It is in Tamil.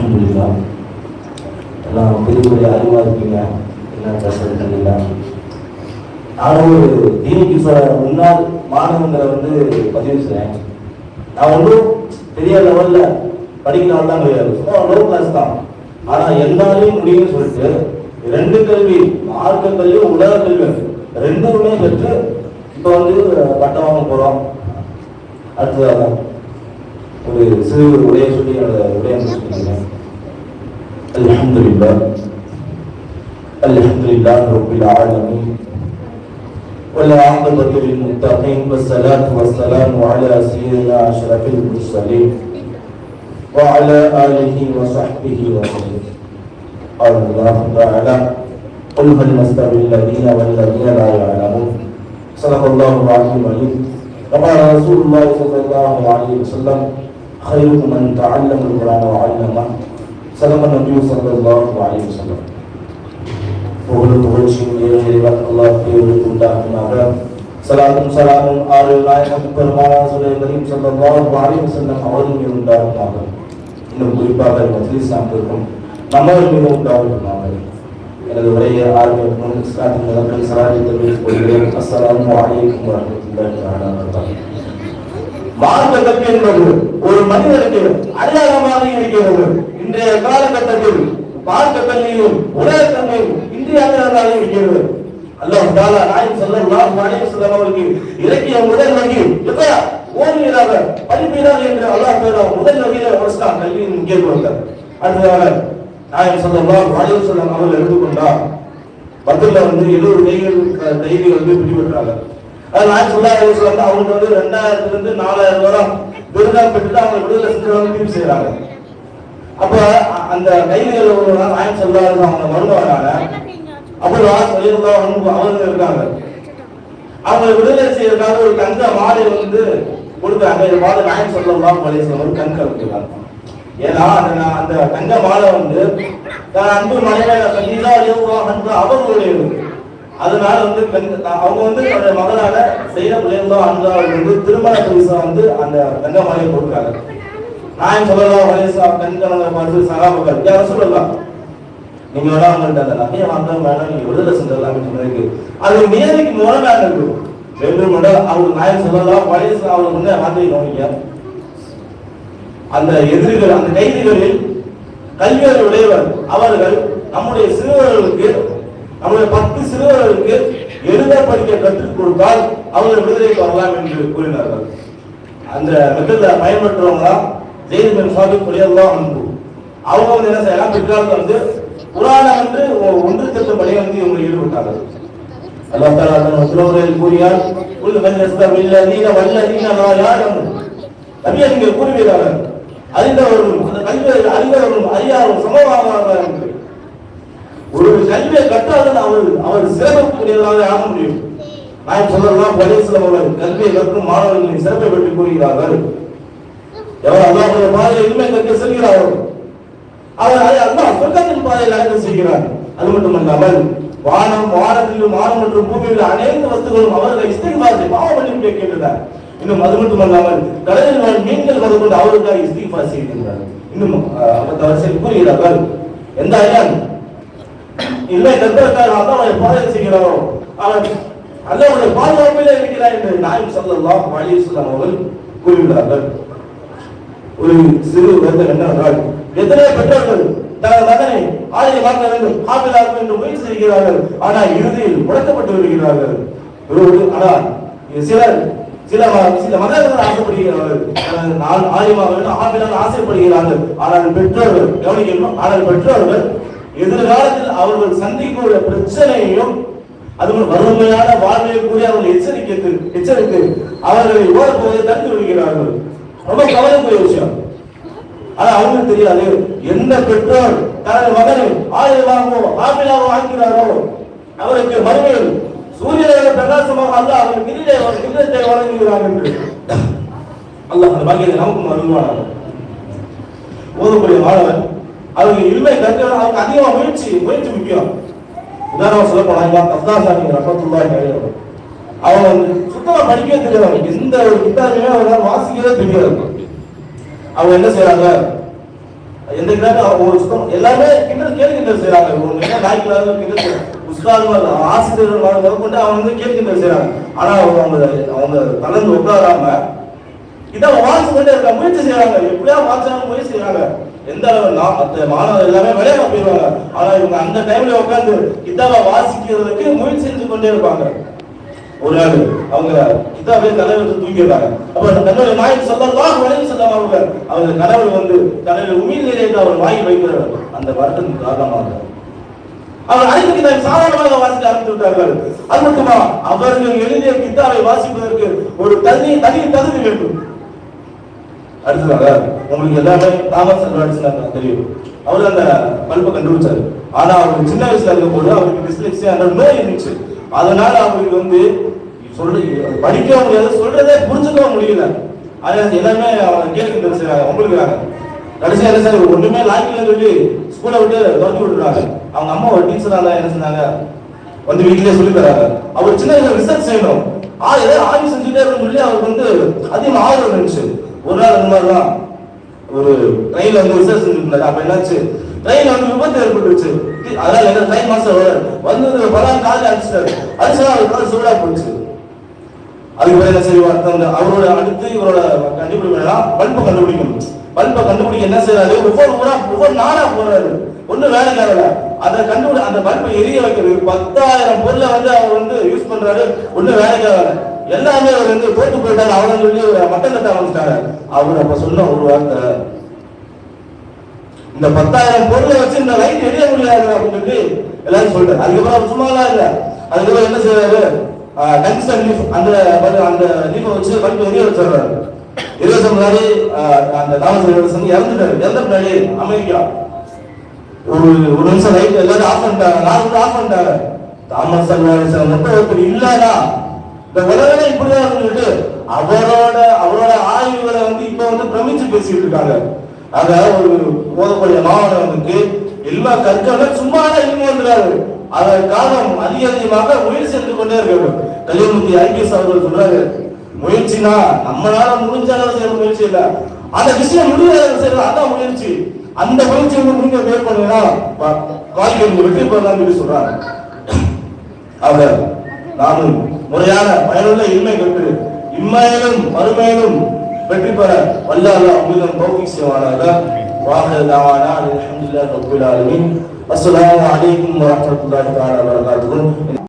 அல்ஹம்துலில்லாஹ். எல்லாம் பெரிய பெரிய அறிவாக இருக்கீங்க, என்ன பேசுறது தெரியல. நானும் ஒரு தீனிக்கு முன்னாள் மாணவங்களை பதிவு செய்றேன். நான் ஒன்றும் பெரிய லெவல்ல படிக்கிறவன் தான் கிடையாது, சும்மா லோ கிளாஸ் தான். ஆனா எல்லாரையும் முடியும்னு சொல்லிட்டு 2 கல்வி, மார்க்க கல்வி, உலக கல்வி ரெண்டுமே பெற்று இப்போ பட்டம் வாங்க போறோம். அடுத்ததாக ஒரு சிறு உரையை சொல்லி என்னோட உரையை சொல்லிக்கிறேன். அல்ஹம்துலில்லாஹ் அல்ஹம்துலில்லாஹ் ரப்பில் ஆலமீன் والعاقبة للمتقين والصلاة والسلام على سيدنا أشرف المرسلين وعلى آله وصحبه وسلم. قال الله تعالى قل هل يستوي الذين والذين لا يعلمون. صدق الله العظيم. وقال رسول الله صلى الله عليه وسلم خيركم من تعلم القرآن وعلمه. صدق النبي صلى الله عليه وسلم. அல்லாஹ்வுக்கு உண்டாகுமாக. ஸலாத்தும் ஸலாமும் ஆறுல் நாயகம் பெருமானார் ரசூலுல்லாஹி ஸல்லல்லாஹு அலைஹி வஸல்லம் அவர்கள் மீது உண்டாகுமாக. இன்னும் குறிப்பாக மஜ்லிஸ் அமர்ந்திருக்கும் நம்மவர் மீது உண்டாகுமாக. எனது உரையை ஆரம்பிக்கும் இஸ்லாத்தின் முதல் சலாத்தை தெரிவித்துக் கொள்கிறேன். அஸ்ஸலாமு அலைக்கும் வரஹ்மத்துல்லாஹி வபரகாத்துஹு. மார்க்க கல்வி என்பது ஒரு மனிதனுக்கு அடையாளமாக இருக்கிறது. இன்றைய காலகட்டத்தில் மார்க்க கல்வியும் உலக கல்வியும் இந்தியாவில் இருக்கிறது. அல்லாஹ் தஆலா நாயகம் ஸல்லல்லாஹு அலைஹி வஸல்லம் அவர்களுக்கு இறக்கிய முதல் வகி இக்ரா ஓதுவீராக படிப்பீராக என்று அல்லாஹ் தஆலா முதல் வகியில வஸ்தான் கல்வியின் முக்கியத்துவத்தை. அடுத்ததாக நாயகம் ஸல்லல்லாஹு அலைஹி வஸல்லம் அவர்கள் எடுத்துக்கொண்டார். பத்ர்ல 70 கைதிகள் பிடிபட்டாங்க. அது நாயகம் ஸல்லல்லாஹு அலைஹி வஸல்லம் அவங்க 2000 இருந்து 4000 வரை விருதா பெற்று அவங்க விடுதலை செஞ்சவங்க தீர்ப்பு செய்யறாங்க. அப்ப அந்த கைதிகள் நாயகம் ஸல்லல்லாஹு அலைஹி வஸல்லம் அவங்க வருவாங்க. அவர்கள் இருக்காங்க. அவங்க விடுதலை செய்யறதுக்காக ஒரு தங்க மாலை கொடுத்தாங்க. இது மாதிரி நாயகம் ஸல்லல்லாஹு அலைஹி வஸல்லம் ஒரு கண் கலந்துருக்காங்க. ஏன்னா அந்த தங்க மாலை அன்பு மனைவி அவர்களுடையது. அதனால அவங்க தன்னுடைய மகனால செய்யப் அவர்கள் திருமண பரிசா அந்த தங்க மாலையை கொடுக்குறாங்க. நாயகம் ஸல்லல்லாஹு அலைஹி வஸல்லம் கண் கலந்த பார்த்து சஹாபாக்கள் யா ரசூலல்லாஹ், நீங்க வேணா அவங்கள்ட்ட அந்த நகையை வாங்க வேணாம், நீங்க விடுதலை செஞ்சிடலாம் சொன்னதுக்கு அது நேருக்கு மூலமாக இருக்கு. வெறும் அவங்க நாயகம் ஸல்லல்லாஹு அலைஹி வஸல்லம் அவங்க முன்னே வார்த்தையை கவனிக்க, அந்த எதிரிகள் அந்த கைதிகளில் கல்வியர் உடையவர் அவர்கள் நம்முடைய சிறுவர்களுக்கு நம்முடைய 10 சிறுவர்களுக்கு எழுத படிக்க கற்றுக் கொடுத்தால் அவர்கள் விடுதலைக்கு வரலாம் என்று கூறினார்கள். அந்த மெத்தட்ல பயன்படுத்துறவங்க ஜெயித் பின் சாபித் ரலியல்லாஹு அன்ஹு அவங்க என்ன செய்யலாம், பிற்காலத்தில் குர்ஆனை ஒன்று திட்டம் பணியை இவங்க ஈடுபட்டார்கள். அல்லாஹ் தஆலா தன் திருமறையில் கூறியார், குல் மன் யஸ்தவில்லதீன வல்லதீன லா யஅலமூன். நபியே நீங்கள் கூறுவீர்கள் அறிந்தவர்களும் அந்த கல்வியை அறிந்தவர்களும் அறியாதவர்களும் சமமானவர்களாக என்று. ஒரு கல்வியை கற்றால் அவர் சிறப்புக்குரியவராக ஆக முடியும். நாயகம் ஸல்லல்லாஹு அலைஹி வஸல்லம் அவர்கள் கல்வியை கற்கும் மாணவர்களின் சிறப்பை பற்றி கூறுகிறார்கள். எவர் அல்லாஹ்வுடைய பாதையில் இல்மை கற்க செல்கிறாரோ அவர் அல்லாஹ் சொர்க்கத்தின் பாதையில் அழைத்து செய்கிறார். அது மட்டுமல்லாமல் வானத்திலும் வானம் மற்றும் பூமியில் அனைத்து வஸ்துகளும் அவர்கள் இஸ்திக்பார் பாவ மன்னிப்பு கேட்கின்றனர். இன்னும் அது மட்டுமல்லாமல் கடலில் வாழ் மீன்கள் முதற்கொண்டு அவருக்காக இஸ்திக்பார் செய்கின்றனர். இன்னும் அவர் கூறுகிறார்கள், எந்த ஐயான் இல்லை கற்பதற்காக அல்லாஹ்வுடைய பாதையில் செய்கிறாரோ அவர் அல்லாஹ்வுடைய பாதுகாப்பிலே இருக்கிறார் என்று நாயகம் ஸல்லல்லாஹு அலைஹி வஸல்லம் அவர்கள் கூறுகிறார்கள். ஒரு சிறு வருத்தம் என்னவென்றால், எத்தனை பெற்றோர்கள் தனது மகனை ஆலயமாக்க வேண்டும், ஹாஃபிலாக என்று முயற்சி செய்கிறார்கள். ஆனால் இறுதியில் முடக்கப்பட்டு வருகிறார்கள். ஆனால் சில மகன்கள் ஆசைப்படுகிறார்கள், ஆலயமாக வேண்டும், ஹாஃபிலாக ஆசைப்படுகிறார்கள். ஆனால் பெற்றோர்கள் கவனிக்கணும், ஆனால் பெற்றோர்கள் எதிர்காலத்தில் அவர்கள் சந்திக்கூடிய பிரச்சனையையும் அதுவும் வறுமையான வாழ்வையை கூறி அவர்கள் எச்சரித்து அவர்களை ஓரப்போவதை தடுத்து விடுகிறார்கள். ரொம்ப கவலைக்குரிய விஷயம். ஆனா அவங்களுக்கு தெரியாது, எந்த பெற்றோர் தனது மகனை ஆயுதமாகவோ ஆப்பிளாகவோ ஆக்கிறாரோ அவருக்கு மறுமையில் சூரியனை பிரகாசமாக அல்லாஹ் அவர் கிரீடத்தை வழங்குகிறார் என்று. அல்லாஹ் அந்த பாக்கியத்தை நமக்கும் அருள்வானாக. ஓதக்கூடிய மாணவன் அவங்க இல்மை கற்க அவங்க அதிகமாக முயற்சி முக்கியம். உதாரணமா சொல்ல போனா அஃதாசாமி ரஹ்மத்துல்லாஹி அலைஹி அவங்க சுத்தமா படிக்கவே தெரியாது, எந்த ஒரு கிதாபையுமே அவங்களால வாசிக்கவே தெரியாது. அவங்க என்ன செய்யறாங்க, எந்த கிட்ட ஒரு சுத்தம் எல்லாமே கிண்டல் கேள்வி கிண்டல் செய்யறாங்க. ஒரு நாய்க்கலாக கிண்டல் உஸ்தாதுகள் ஆசிரியர்கள் முதற்கொண்டு அவங்க வந்து கேள்வி கிண்டல் செய்யறாங்க. ஆனா அவங்க கலந்து உட்காராம இதான் வாட்சி கொண்டே இருக்க முயற்சி செய்யறாங்க. எப்படியா வாட்சாலும் முயற்சி செய்யறாங்க. எந்த அளவு மாணவர்கள் எல்லாமே விளையாட போயிடுவாங்க. ஆனா இவங்க அந்த டைம்ல உட்காந்து கிதாபை வாசிக்கிறதுக்கு முயற்சி செஞ்சு கொண்டே இருப்பாங்க. ஒரு நாள் அவங்க கிதாபே தலைவர் தூங்கிடுறாங்க. அப்ப தன்னுடைய நாயகம் ஸல்லல்லாஹு அலைஹி வஸல்லம் அவங்க கனவுல வந்து தன்னுடைய உமிழ் நீரை அவர் வாங்கி வைக்கிறார். அந்த வருத்தத்தின் காரணமாக அவர் அனைத்து கிதாபை சாதாரணமாக வாசிக்க ஆரம்பித்து விட்டார்கள். அது மட்டுமா அவர்கள் எழுதிய கிதாபை வாசிப்பதற்கு ஒரு தனி தகுதி வேண்டும். அடுத்ததாக உங்களுக்கு எல்லாமே தாமஸ் அல்வா எடிசன் தெரியும். அவர் அந்த பல்பை கண்டுபிடிச்சாரு. ஆனா அவருக்கு சின்ன வயசுல இருக்கும் போது அவருக்கு டிஸ்லெக்ஸியா என்ற நோய் இருந்துச்சு. அதனால அவருக்கு வந்து படிக்கவும் முடியாது, சொல்றதே புரிஞ்சுக்கவும் முடியல. அதனால எல்லாமே அவங்க கேள்வி செய்யறாங்க, உங்களுக்கு கடைசியா என்ன சார் ஒண்ணுமே லாய்க்கல சொல்லி ஸ்கூலை விட்டு துரத்தி விட்டுறாங்க. அவங்க அம்மா ஒரு டீச்சரா இருந்தா என்ன சொன்னாங்க, வந்து வீட்டிலேயே சொல்லி தராங்க. அவர் சின்ன ரிசர்ச் செய்யணும், ஏதாவது ஆய்வு செஞ்சுட்டே இருக்கணும்னு சொல்லி அவருக்கு வந்து அதிகமாக ஆர்வம் இருந்துச்சு. ஒரு நாள் அந்த மாதிரிதான் ஒரு ட்ரெயின்ல வந்து ரிசர்ச் செஞ்சுட்டு அப்ப என்னாச்சு, ட்ரெயின் வந்து விபத்து ஏற்பட்டுருச்சு. அதனால என்ன ட்ரெயின் மாஸ்டர் வந்து பலம் காலில் அடிச்சுனா அவருக்கு சூடா போச்சு. அதுக்கு என்ன செய்வார், அவரோட அடுத்து இவரோட கண்டுபிடிக்கலாம் பல்பை கண்டுபிடிக்கணும். பல்பை கண்டுபிடிக்க என்ன செய்யறாரு, ஒவ்வொரு நாளா போறாரு, ஒன்னும் வேலை கேட்கல. அதை கண்டுபிடி அந்த பல்பை எரிய வைக்கிறது 10,000 பொருளை வந்து அவர் வந்து யூஸ் பண்றாரு, ஒன்னும் வேலை கேட்கல. எல்லாமே அவர் வந்து போட்டு போயிட்டாரு. அவரை சொல்லி மட்டம் கட்ட ஆரம்பிச்சிட்டாரு. அவர் அப்ப சொன்ன ஒரு வார்த்தை, இந்த 10,000 பொருளை வச்சு இந்த லைட் எரிய முடியாது அப்படின்னு சொல்லி எல்லாரும் சொல்றாரு. அதுக்கப்புறம் சும்மாலாம் இல்ல, அதுக்கப்புறம் என்ன செய்யறாரு, டங்ஸ்டன் லீஃப் அந்த லீஃபை வச்சு பல்பு எரிய வச்சிடறாரு. முன்னாடி அந்த தாமஸ் எடிசன் இறந்துட்டாரு. இறந்த பின்னாடி அமெரிக்கா ஒரு நிமிஷம் லைட் எல்லாரும் ஆஃப் பண்ணிட்டாங்க, 4 ஆஃப் பண்ணிட்டாங்க. தாமஸ் எடிசன் மட்டும் ஒருத்தர் இல்லனா இந்த உலகமே இப்படிதான் சொல்லிட்டு அவரோட ஆய்வுகளை வந்து இப்ப வந்து பிரமிச்சு பேசிட்டு இருக்காங்க. ஆக ஒரு போதக்கூடிய மாணவனுக்கு எல்லா கற்கணும் சும்மா இனிமே வந்துடாரு. அதற்காக அதிகமாக முயற்சி செஞ்சு கொண்டே இருக்காரு. கலியமுத்தி ஐபிஎஸ் அவர்கள் சொல்றாரு, முயற்சினா நம்மளால முடிஞ்ச அளவு செய்யற முயற்சி இல்ல, அந்த விஷயம் முடியாத செய்யறது அதான் முயற்சி. அந்த முயற்சியை வந்து நீங்க மேற்கொண்டீங்கன்னா வாழ்க்கையில் வெற்றி பெறலாம் சொல்லி சொல்றாங்க. அவர் நாமும் முறையான பயனுள்ள இன்மை கற்று இம்மையிலும் மறுமையிலும் வெற்றி பெற வல்ல அல்லாஹ் உங்களுக்கு தௌஃபீக் செய்வானாக. வாஹிரு தஅவானா அல்ஹம்துலில்லாஹி ரப்பில் ஆலமீன். அஸ்ஸலாமு அலைக்கும் வரஹ்மத்துல்லாஹி தஆலா வபரகாத்துஹு.